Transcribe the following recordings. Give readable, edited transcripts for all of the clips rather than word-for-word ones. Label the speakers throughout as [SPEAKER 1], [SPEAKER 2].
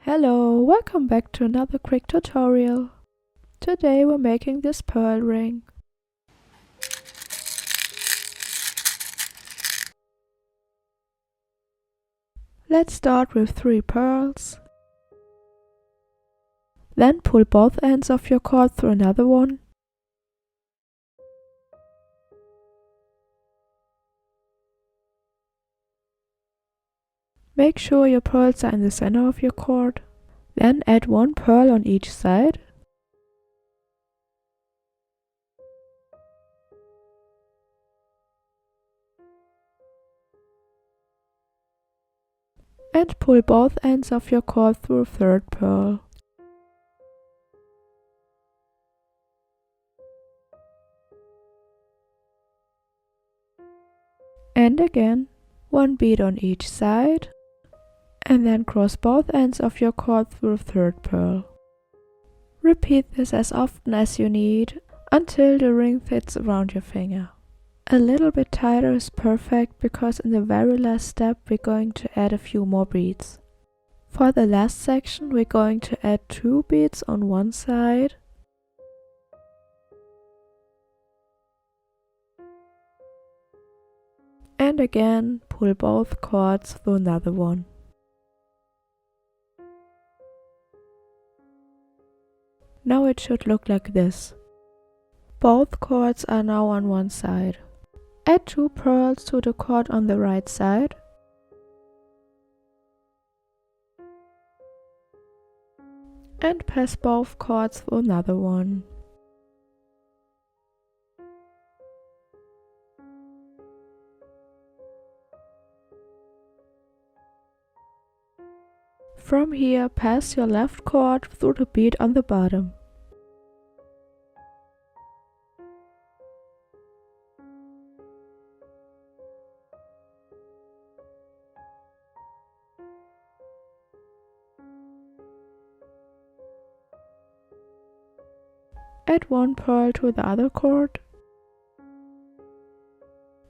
[SPEAKER 1] Hello, welcome back to another quick tutorial. Today we're making this pearl ring. Let's start with 3 pearls. Then pull both ends of your cord through another one. Make sure your pearls are in the center of your cord. Then add 1 pearl on each side. And pull both ends of your cord through a 3rd pearl. And again, 1 bead on each side. And then cross both ends of your cord through a 3rd pearl. Repeat this as often as you need until the ring fits around your finger. A little bit tighter is perfect because in the very last step we're going to add a few more beads. For the last section we're going to add 2 beads on one side and again pull both cords through another one. Now it should look like this. Both cords are now on one side. Add 2 pearls to the cord on the right side. And pass both cords through another one. From here, pass your left cord through the bead on the bottom. Add 1 pearl to the other cord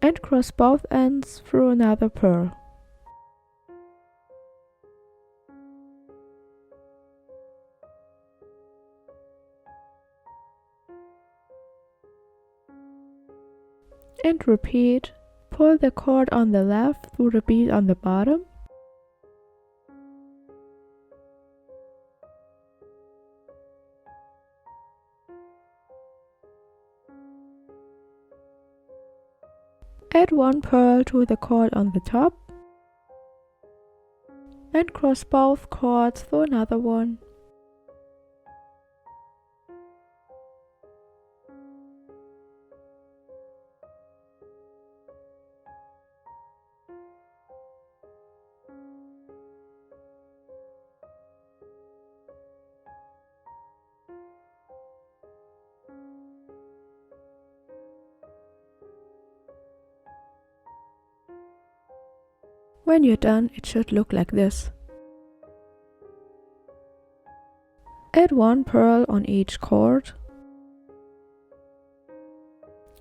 [SPEAKER 1] and cross both ends through another pearl. And repeat, pull the cord on the left through the bead on the bottom. Add 1 pearl to the cord on the top and cross both cords through another one. When you're done, it should look like this. Add 1 pearl on each cord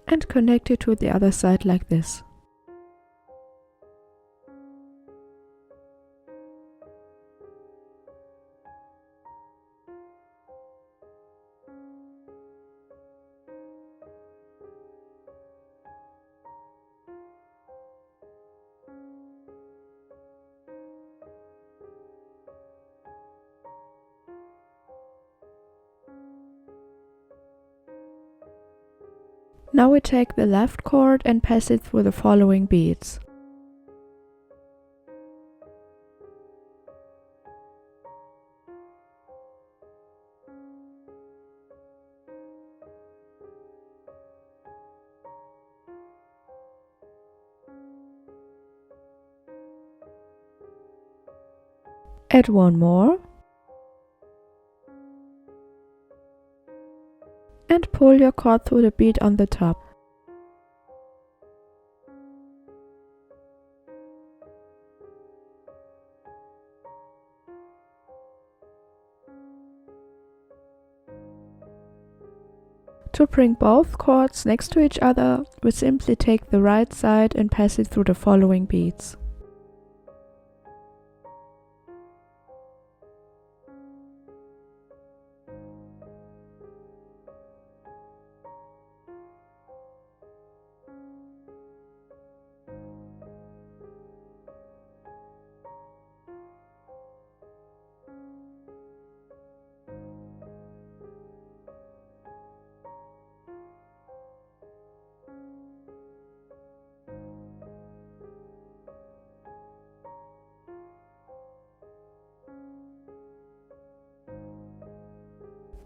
[SPEAKER 1] and connect it to the other side like this. Now we take the left cord and pass it through the following beads. Add 1 more and pull your cord through the bead on the top. To bring both cords next to each other, we simply take the right side and pass it through the following beads.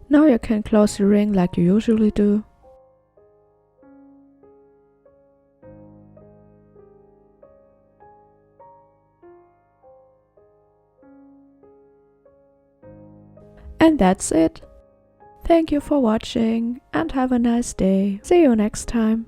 [SPEAKER 1] Now you can close the ring like you usually do. And that's it. Thank you for watching and have a nice day. See you next time.